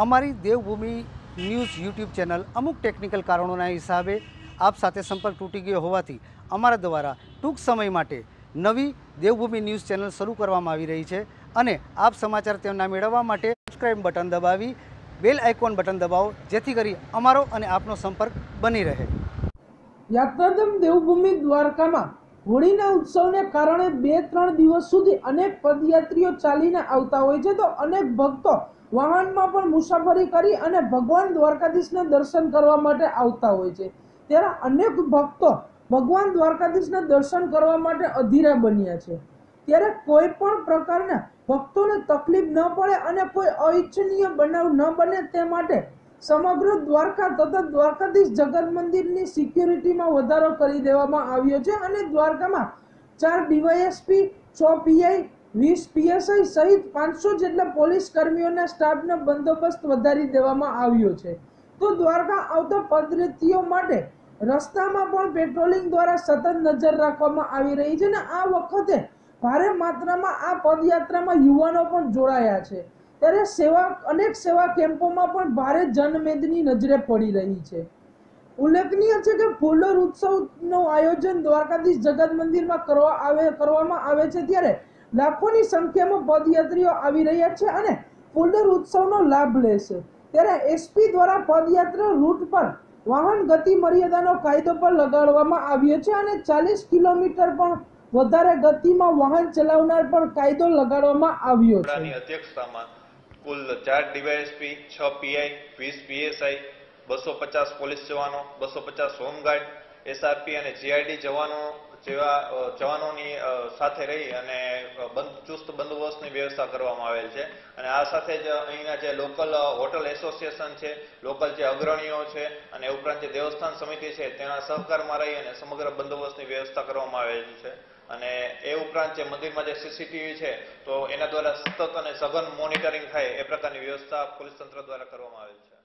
અમારી Devbhumi news YouTube channel અમુક technical કારણોના હિસાબે આપ સાથે સંપર્ક તૂટી ગયો હોવાથી અમારા દ્વારા ટૂંક સમય માટે નવી દેવભૂમિ ન્યૂઝ ચેનલ શરૂ કરવામાં આવી રહી છે અને આપ સમાચાર તેમના મેળવવા માટે સબસ્ક્રાઇબ બટન દબાવી બેલ આઇકોન બટન દબાવો, જેથી કરી અમારો અને આપનો સંપર્ક બની રહે। યાત્રાધામ દેવભૂમિ દ્વારકામાં હોળીના ઉત્સવને કારણે 2-3 દિવસ સુધી અનેક પદયાત્રીઓ ચાલીને આવતા હોય છે, તો અનેક ભક્તો વાહનમાં પણ મુસાફરી કરી અને ભગવાન દ્વારકાધીશના દર્શન કરવા માટે આવતા હોય છે। ત્યારે અનેક ભક્તો ભગવાન દ્વારકાધીશના દર્શન કરવા માટે અધીરા બન્યા છે। ત્યારે કોઈ પણ પ્રકારના ભક્તોને તકલીફ ન પડે અને કોઈ અનિચ્છનીય બનાવ ન બને તે માટે સમગ્ર દ્વારકા તથા દ્વારકાધીશ જગત મંદિરની સિક્યુરિટીમાં વધારો કરી દેવામાં આવ્યો છે અને દ્વારકામાં 4 ડીવાયએસપી, 6 પીઆઈ, 20 પીએસઆઈ સહિત 500 જેટલા પોલીસ કર્મીઓના સ્ટાફનો બંદોબસ્ત વધારી દેવામાં આવ્યો છે। તો દ્વારકા આવતા પદયાત્રીઓ માટે રસ્તામાં પણ પેટ્રોલિંગ દ્વારા સતત નજર રાખવામાં આવી રહી છે અને આ વખતે ભારે માત્રામાં આ પદયાત્રામાં યુવાનો પણ જોડાયા છે। ત્યારે અનેક સેવા કેમ્પોમાં પણ ભારે જનમેદની નજરે પડી રહી છે। ઉલ્લેખનીય છે કે ફૂલોર ઉત્સવનું આયોજન દ્વારકાધીશ જગત મંદિરમાં કરવામાં આવે છે, ત્યારે લાખોની સંખ્યામાં પદયાત્રીઓ આવી રહ્યા છે અને ફૂલોર ઉત્સવનો લાભ લેશે। ત્યારે એસપી દ્વારા પદયાત્રા રૂટ પર વાહન ગતિ મર્યાદાનો કાયદો પણ લગાડવામાં આવ્યો છે અને 40 કિલોમીટર પણ વધારે ગતિમાં વાહન ચલાવનાર પર કાયદો લગાડવામાં આવ્યો છે। અધ્યક્ષતામાં કુલ 4 ડીવાયએસપી, 6 પીઆઈ, 20 પીએસઆઈ, 250 પોલીસ જવાનો, 250 હોમગાર્ડ, એસઆરપી અને જીઆઈડી જવાનોની સાથે રહી અને ચુસ્ત બંદોબસ્તની વ્યવસ્થા કરવામાં આવેલ છે। અને આ સાથે જ અહીંના જે લોકલ હોટલ એસોસિએશન છે, લોકલ જે અગ્રણીઓ છે અને ઉપરાંત જે દેવસ્થાન સમિતિ છે તેના સહકારમાં રહી અને સમગ્ર બંદોબસ્તની વ્યવસ્થા કરવામાં આવેલી છે। અને એ ઉપરાંત જે મંદિરમાં જે સીસીટીવી છે તો એના દ્વારા સતત અને સઘન મોનિટરિંગ થાય એ પ્રકારની વ્યવસ્થા પોલીસ તંત્ર દ્વારા કરવામાં આવેલ છે।